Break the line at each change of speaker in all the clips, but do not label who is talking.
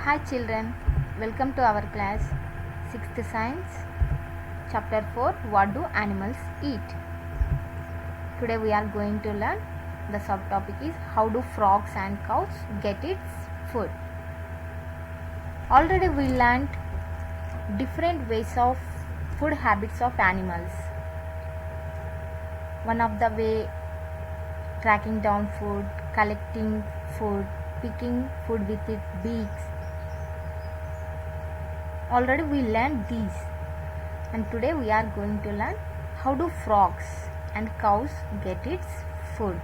Hi children, welcome to our class 6th Science, Chapter 4, What do animals eat? Today we are going to learn the subtopic is how do frogs and cows get its food. Already we learned different ways of food habits of animals. One of the way tracking down food, collecting food, picking food with its beaks. Already we learned these, and today we are going to learn how do frogs and cows get its food.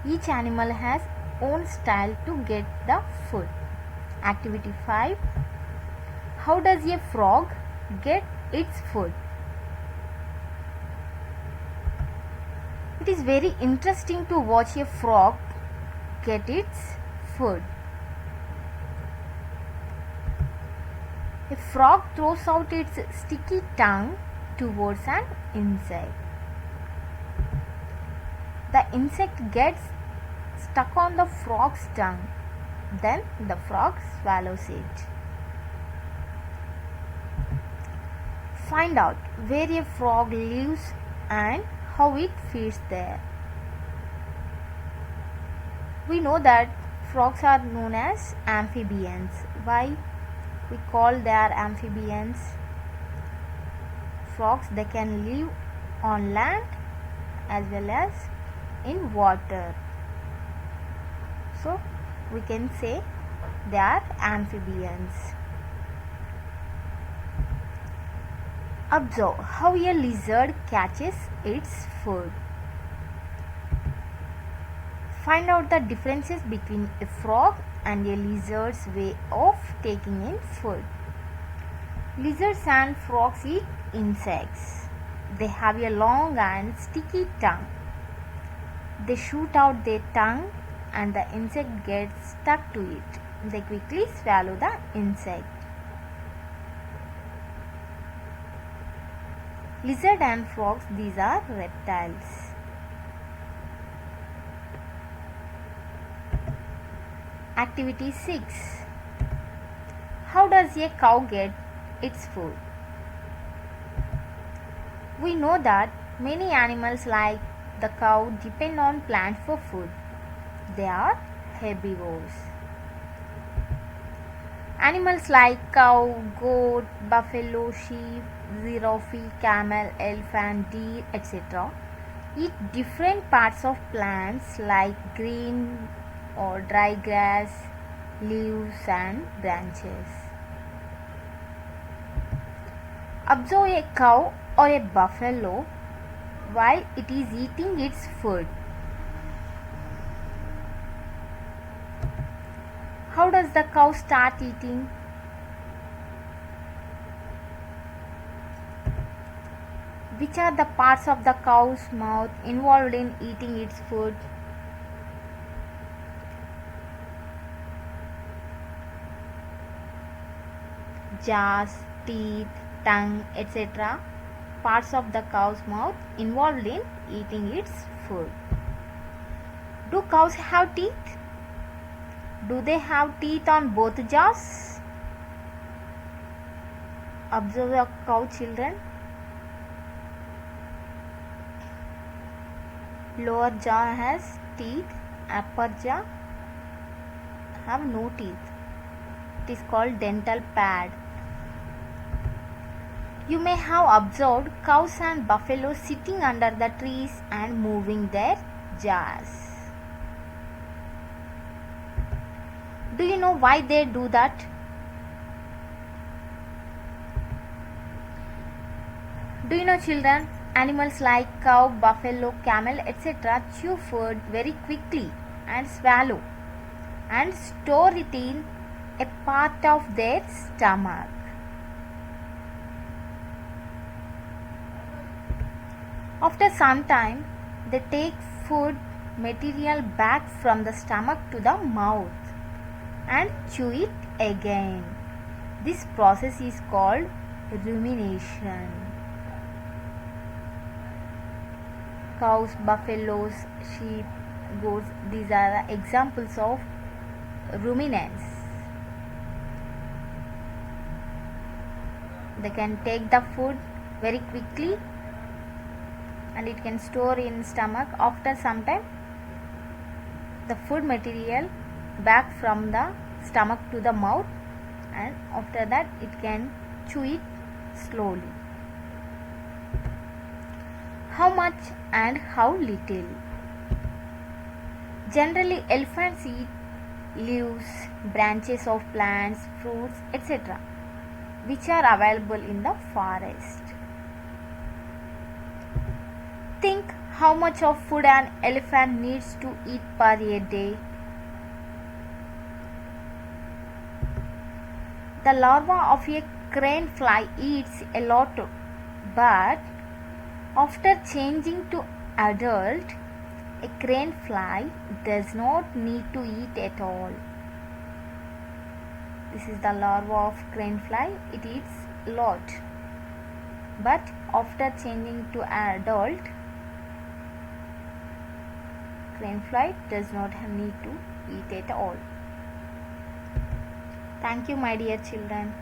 Each animal has own style to get the food. Activity 5. How does a frog get its food? It is very interesting to watch a frog get its food. A frog throws out its sticky tongue towards an insect. The insect gets stuck on the frog's tongue. Then the frog swallows it. Find out where a frog lives and how it feeds there. We know that frogs are known as amphibians. Why we call they are amphibians? Frogs, they can live on land as well as in water. So we can say they are amphibians. Observe how a lizard catches its food. Find out the differences between a frog and a lizard's way of taking in food. Lizards and frogs eat insects. They have a long and sticky tongue. They shoot out their tongue and the insect gets stuck to it. They quickly swallow the insect. Lizard and frogs, these are reptiles. Activity 6. How does a cow get its food? We know that many animals like the cow depend on plants for food. They are herbivores. Animals like cow, goat, buffalo, sheep, giraffe, camel, elephant, deer, etc. eat different parts of plants like green or dry grass, leaves and branches. Observe a cow or a buffalo while it is eating its food. How does the cow start eating? Which are the parts of the cow's mouth involved in eating its food? Jaws, teeth, tongue, etc. Parts of the cow's mouth involved in eating its food. Do cows have teeth? Do they have teeth on both jaws? Observe your cow, children. Lower jaw has teeth, upper jaw have no teeth. It is called dental pad. You may have observed cows and buffaloes sitting under the trees and moving their jaws. Do you know why they do that? Do you know, children, animals like cow, buffalo, camel, etc. chew food very quickly and swallow and store it in a part of their stomach. After some time, they take food material back from the stomach to the mouth and chew it again. This process is called rumination. Cows, buffaloes, sheep, goats, these are the examples of ruminants. They can take the food very quickly and it can store in stomach. After some time, the food material back from the stomach to the mouth, and after that it can chew it slowly. How much and how little? Generally, elephants eat leaves, branches of plants, fruits, etc., which are available in the forest. Think how much of food an elephant needs to eat per a day. The larva of a crane fly eats a lot, but after changing to adult, a crane fly does not need to eat at all. This is the larva of crane fly. It eats a lot, but after changing to adult, crane fly does not need to eat at all. Thank you, my dear children.